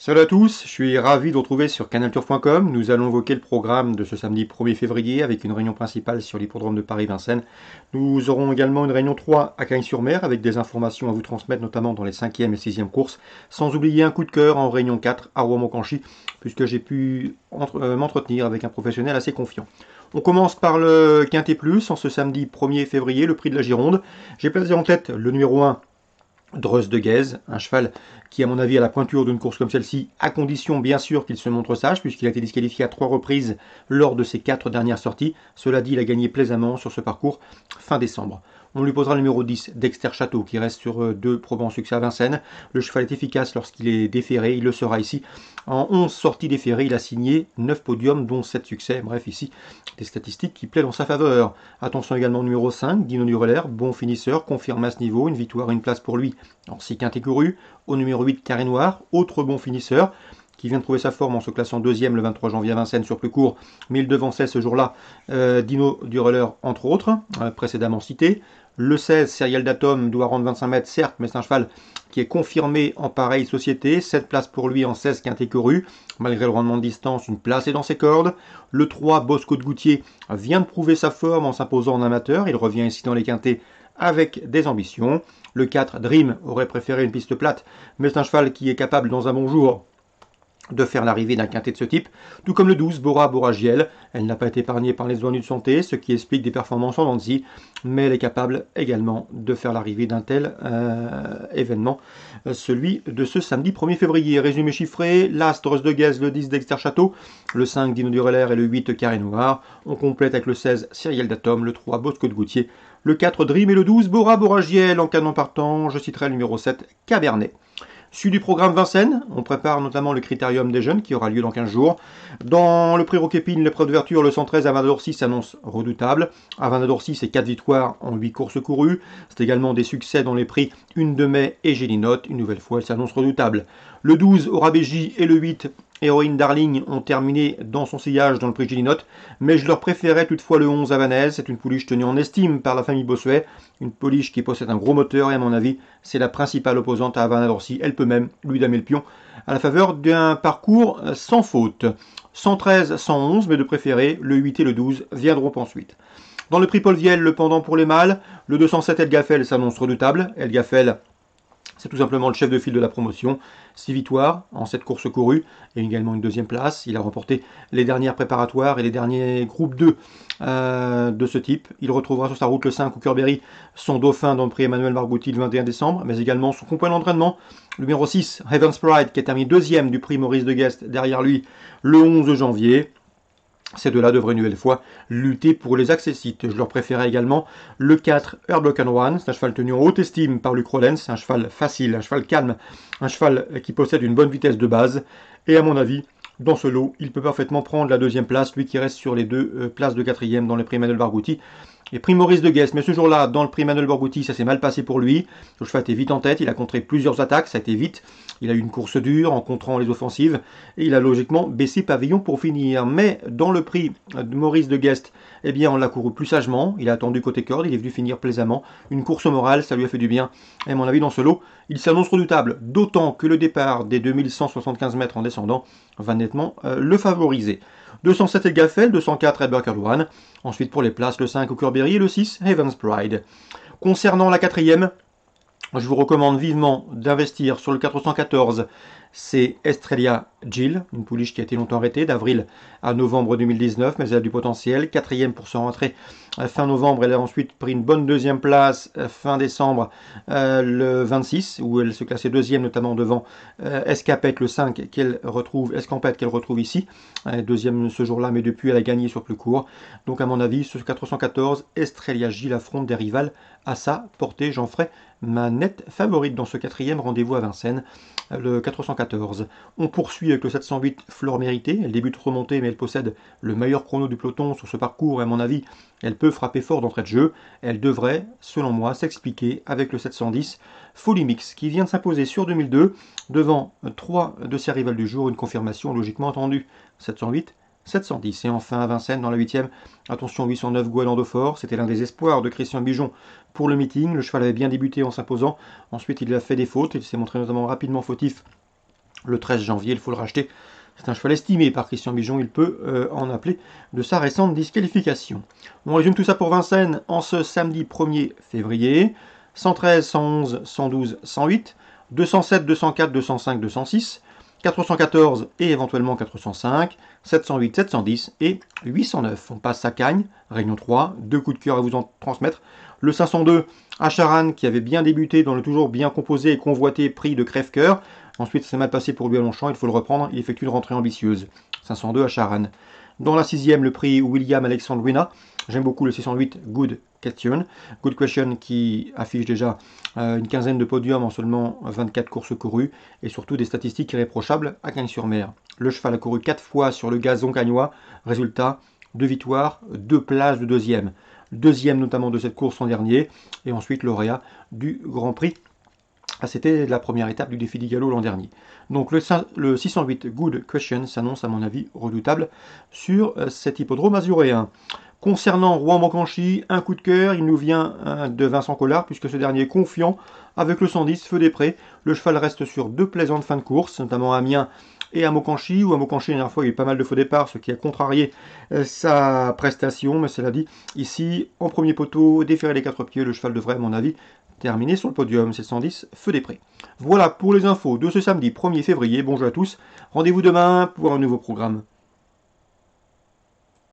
Salut à tous, je suis ravi de vous retrouver sur canalturf.com. Nous allons évoquer le programme de ce samedi 1er février avec une réunion principale sur l'hippodrome de Paris-Vincennes. Nous aurons également une réunion 3 à Cagnes-sur-Mer avec des informations à vous transmettre notamment dans les 5e et 6e courses, sans oublier un coup de cœur en réunion 4 à Rouen-Montcanchy puisque j'ai pu m'entretenir avec un professionnel assez confiant. On commence par le Quintet Plus en ce samedi 1er février, le prix de la Gironde. J'ai placé en tête le numéro 1, Dreux de Guèze, un cheval qui, à mon avis, a la pointure d'une course comme celle-ci, à condition bien sûr qu'il se montre sage, puisqu'il a été disqualifié à 3 reprises lors de ses 4 dernières sorties. Cela dit, il a gagné plaisamment sur ce parcours fin décembre. On lui posera le numéro 10, Dexter Château, qui reste sur 2 probants succès à Vincennes. Le cheval est efficace lorsqu'il est déféré, il le sera ici. En 11 sorties déférées, il a signé 9 podiums, dont 7 succès. Bref, ici, des statistiques qui plaident en sa faveur. Attention également au numéro 5, Dino Dureller, bon finisseur, confirme à ce niveau, une victoire, une place pour lui en 6 quintés courus. Au numéro 8, Carré Noir, autre bon finisseur, qui vient de trouver sa forme en se classant deuxième le 23 janvier à Vincennes sur plus court, mais il devançait ce jour-là Dino Dureller entre autres, précédemment cité. Le 16, Serial d'Atom, doit rendre 25 mètres, certes, mais c'est un cheval qui est confirmé en pareille société. 7 places pour lui en 16 quintés courus. Malgré le rendement de distance, une place est dans ses cordes. Le 3, Bosco de Goutier, vient de prouver sa forme en s'imposant en amateur. Il revient ici dans les quintés avec des ambitions. Le 4, Dream, aurait préféré une piste plate, mais c'est un cheval qui est capable dans un bon jour de faire l'arrivée d'un quintet de ce type, tout comme le 12, Bora Boragiel. Elle n'a pas été épargnée par les ennuis de santé, ce qui explique des performances en Nancy, mais elle est capable également de faire l'arrivée d'un tel événement, celui de ce samedi 1er février. Résumé chiffré, l'As Dreux de Guèze, le 10 Dexter Château, le 5 Dino Dureller et le 8 Carré Noir. On complète avec le 16 Cyriel d'Atom, le 3 Bosco de Goutier, le 4 Dream et le 12 Bora Boragiel. En canon partant, je citerai le numéro 7 Cabernet. Suite du programme Vincennes, on prépare notamment le critérium des jeunes qui aura lieu dans 15 jours. Dans le prix Roquépine, l'épreuve d'ouverture, le 113 Havana d'Orcy s'annonce redoutable. Havana d'Orcy, c'est 4 victoires en 8 courses courues. C'est également des succès dans les prix Une de Mai et Gélinote. Une nouvelle fois, elle s'annonce redoutable. Le 12 Orabéji et le 8 Héroïne Darling ont terminé dans son sillage dans le prix Gélinote, mais je leur préférais toutefois le 11 Havanaise. C'est une pouliche tenue en estime par la famille Bossuet, une pouliche qui possède un gros moteur et à mon avis, c'est la principale opposante à Havana d'Orcy. Elle peut même lui damer le pion à la faveur d'un parcours sans faute. 113, 111, mais de préféré, le 8 et le 12 viendront ensuite. Dans le prix Paul Viel, le pendant pour les mâles, le 207 Elgafel s'annonce redoutable. Elgafel, c'est tout simplement le chef de file de la promotion. 6 victoires en 7 courses courues et également une deuxième place. Il a remporté les dernières préparatoires et les derniers groupes 2 de ce type. Il retrouvera sur sa route le 5 Hookerberry, son dauphin dans le prix Emmanuel Margouti le 21 décembre, mais également son compagnon d'entraînement, le numéro 6, Heaven's Pride, qui a terminé deuxième du prix Maurice de Guest derrière lui le 11 janvier. Ces deux-là devraient une nouvelle fois lutter pour les accessites. Je leur préférais également le 4 Herblock One. C'est un cheval tenu en haute estime par Luc Rollens. C'est un cheval facile, un cheval calme, un cheval qui possède une bonne vitesse de base. Et à mon avis, dans ce lot, il peut parfaitement prendre la deuxième place, lui qui reste sur les 2 places de quatrième dans les prix Emmanuel Margouti et prix Maurice de Guest. Mais ce jour-là, dans le prix Emmanuel Margouti, ça s'est mal passé pour lui. Le cheval était vite en tête, il a contré plusieurs attaques, ça a été vite. Il a eu une course dure en contrant les offensives et il a logiquement baissé pavillon pour finir. Mais dans le prix de Maurice de Guest, eh bien on l'a couru plus sagement, il a attendu côté corde, il est venu finir plaisamment. Une course morale, ça lui a fait du bien. Et à mon avis, dans ce lot, il s'annonce redoutable, d'autant que le départ des 2175 mètres en descendant va nettement le favoriser. 207 Elgafel, 204 Herblock One. Ensuite pour les places, le 5 Hookerberry et le 6 Heaven's Pride. Concernant la quatrième, je vous recommande vivement d'investir sur le 414. C'est Estrella Jill, une pouliche qui a été longtemps arrêtée d'avril à novembre 2019, mais elle a du potentiel. Quatrième pour s'en rentrer fin novembre. Elle a ensuite pris une bonne deuxième place fin décembre le 26, où elle se classait deuxième, notamment devant Escapette, le 5, qu'elle retrouve ici. Deuxième ce jour-là, mais depuis elle a gagné sur plus court. Donc à mon avis, ce 414, Estrella Jill affronte des rivales à sa portée. J'en ferai ma nette favorite dans ce quatrième rendez-vous à Vincennes, le 414. On poursuit avec le 708 Flore Méritée. Elle débute remontée, mais elle possède le meilleur chrono du peloton sur ce parcours et à mon avis, elle peut frapper fort d'entrée de jeu. Elle devrait, selon moi, s'expliquer avec le 710 Folie Mix qui vient de s'imposer sur 2002 devant 3 de ses rivales du jour, une confirmation logiquement attendue. 708, 710. Et enfin à Vincennes dans la 8e, attention 809 Gualando Fort, c'était l'un des espoirs de Christian Bijon pour le meeting. Le cheval avait bien débuté en s'imposant, ensuite il a fait des fautes, il s'est montré notamment rapidement fautif le 13 janvier, il faut le racheter. C'est un cheval estimé par Christian Bijon, il peut en appeler de sa récente disqualification. On résume tout ça pour Vincennes en ce samedi 1er février. 113, 111, 112, 108, 207, 204, 205, 206, 414 et éventuellement 405, 708, 710 et 809. On passe à Cagnes, Réunion 3, 2 coups de cœur à vous en transmettre. Le 502 à Charanne qui avait bien débuté dans le toujours bien composé et convoité prix de Crève-Cœur. Ensuite, ça s'est mal passé pour lui à Longchamp, il faut le reprendre, il effectue une rentrée ambitieuse. 502 à Charanne. Dans la 6e, le prix William Alexandre Wina. J'aime beaucoup le 608 Good Question. Good Question qui affiche déjà une quinzaine de podiums en seulement 24 courses courues et surtout des statistiques irréprochables à Cagnes-sur-Mer. Le cheval a couru 4 fois sur le gazon cagnois. Résultat, 2 victoires, 2 places de deuxième. Deuxième notamment de cette course l'an dernier et ensuite lauréat du Grand Prix. C'était la première étape du défi du galop l'an dernier. Donc le 608 Good Question s'annonce à mon avis redoutable sur cet hippodrome azuréen. Concernant Rouen-Montcanchy, un coup de cœur, il nous vient de Vincent Collard, puisque ce dernier est confiant avec le 110 Feu des Prés. Le cheval reste sur 2 plaisantes fins de course, notamment à Amiens et à Montcanchy, où à Montcanchy la dernière fois il y a eu pas mal de faux départs, ce qui a contrarié sa prestation, mais cela dit, ici, en premier poteau, déféré les 4 pieds, le cheval devrait, à mon avis, terminer sur le podium, c'est 110 Feu des Prés. Voilà pour les infos de ce samedi 1er février, bonjour à tous, rendez-vous demain pour un nouveau programme.